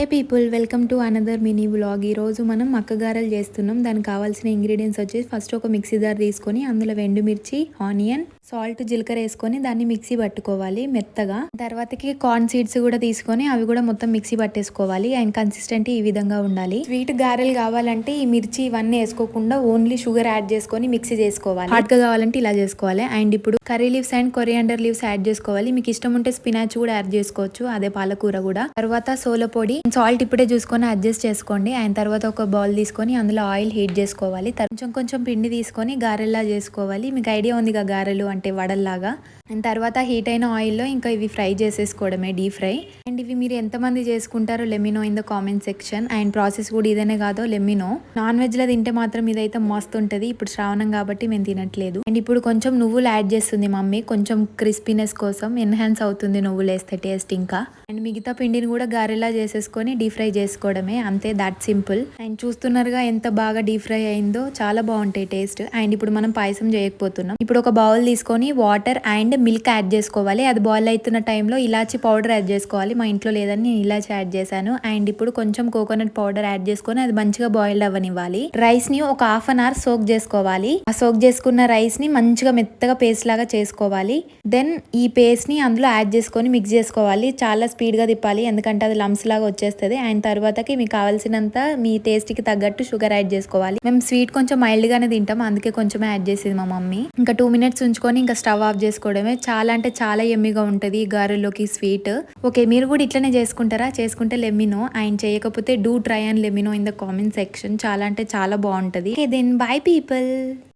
Hey people, welcome to another mini vlog. ఈరోజు మనం మక్కగారెలు చేస్తున్నాం. దానికి కావాల్సిన ఇంగ్రీడియంట్స్ వచ్చేసి ఫస్ట్ ఒక మిక్సీ జార్ తీసుకొని అందులో ఎండుమిర్చి, ఆనియన్, సాల్ట్, జీలకర్ర వేసుకొని దాన్ని మిక్సీ పట్టుకోవాలి మెత్తగా. తర్వాతకి కార్న్ సీడ్స్ కూడా తీసుకొని అవి కూడా మొత్తం మిక్సీ పట్టేసుకోవాలి. అండ్ కన్సిస్టెంట్ ఈ విధంగా ఉండాలి. స్వీట్ గారెలు కావాలంటే ఈ మిర్చి ఇవన్నీ వేసుకోకుండా ఓన్లీ షుగర్ యాడ్ చేసుకొని మిక్సీ చేసుకోవాలి. హాట్ గా కావాలంటే ఇలా చేసుకోవాలి. అండ్ ఇప్పుడు curry leaves and coriander leaves add చేసుకోవాలి. మీకు ఇష్టం ఉంటే స్పినాచ్ కూడా యాడ్ చేసుకోవచ్చు, అదే పాలకూర కూడా. తర్వాత సోల పొడి, సాల్ట్ ఇప్పుడే చూసుకొని అడ్జస్ట్ చేసుకోండి. ఆయన తర్వాత ఒక బౌల్ తీసుకొని అందులో ఆయిల్ హీట్ చేసుకోవాలి. కొంచెం కొంచెం పిండి తీసుకొని గారెల్లా చేసుకోవాలి. మీకు ఐడియా ఉంది కదా గారెలు అంటే వడల్లాగా. అండ్ తర్వాత హీట్ అయిన ఆయిల్లో ఇంకా ఇవి ఫ్రై చేసేసుకోవడమే, డీప్ ఫ్రై. అండ్ ఇవి మీరు ఎంతమంది చేసుకుంటారో let me know in the comment section. And process కూడా ఇదేనే కాదో లెమినో. నాన్ వెజ్ లో తింటే మాత్రం ఇదైతే మస్తు ఉంటుంది. ఇప్పుడు శ్రావణం కాబట్టి మేము తినట్లేదు. అండ్ ఇప్పుడు కొంచెం నువ్వులు యాడ్ చేస్తుంది మమ్మీ, కొంచెం క్రిస్పీనెస్ కోసం. ఎన్హాన్స్ అవుతుంది నువ్వులు వేస్తే టేస్ట్ ఇంకా. అండ్ మిగతా పిండిని కూడా గారెలా చేసేసుకొని డీప్ ఫ్రై చేసుకోవడమే, అంతే, దాట్ సింపుల్. అండ్ చూస్తున్నారుగా ఎంత బాగా డీప్ ఫ్రై అయిందో, చాలా బాగుంటాయి టేస్ట్. అండ్ ఇప్పుడు మనం పాయసం చేయకపోతున్నాం. ఇప్పుడు ఒక బౌల్ తీసుకొని వాటర్ అండ్ మిల్క్ యాడ్ చేసుకోవాలి. అది బాయిల్ అవుతున్న టైంలో ఇలాచి పౌడర్ యాడ్ చేసుకోవాలి. మా ఇంట్లో లేదని నేను ఇలాచి యాడ్ చేశాను. అండ్ ఇప్పుడు కొంచెం కోకోనట్ పౌడర్ యాడ్ చేసుకొని అది మంచిగా బాయిల్ అవ్వనివ్వాలి. రైస్ ని ఒక హాఫ్ అన్ అవర్ సోక్ చేసుకోవాలి. ఆ సోక్ చేసుకున్న రైస్ ని మంచిగా మెత్తగా పేస్ట్ లాగా చేసుకోవాలి. దెన్ ఈ పేస్ట్ ని అందులో యాడ్ చేసుకొని మిక్స్ చేసుకోవాలి. చాలా స్పీడ్ గా తిప్పాలి, ఎందుకంటే అది లమ్స్ లాగా వచ్చేస్తుంది. అండ్ తర్వాతకి మీకు కావాల్సినంత మీ టేస్ట్ కి తగ్గట్టు షుగర్ యాడ్ చేసుకోవాలి. మేము స్వీట్ కొంచెం మైల్డ్ గానే తింటాం, అందుకే కొంచెం యాడ్ చేసింది మా మమ్మీ. ఇంకా 2 minutes ఉంచుకొని ఇంకా స్టవ్ ఆఫ్ చేసుకోవడమే. చాలా అంటే చాలా యమ్మీగా ఉంటుంది ఈ గారెల్లోకి స్వీట్. ఓకే, మీరు కూడా ఇట్లనే చేసుకుంటారా? చేసుకుంటే లెమినో. అండ్ చేయకపోతే do try and let me know in the comment section. చాలా అంటే చాలా బాగుంటది. Okay then bye people.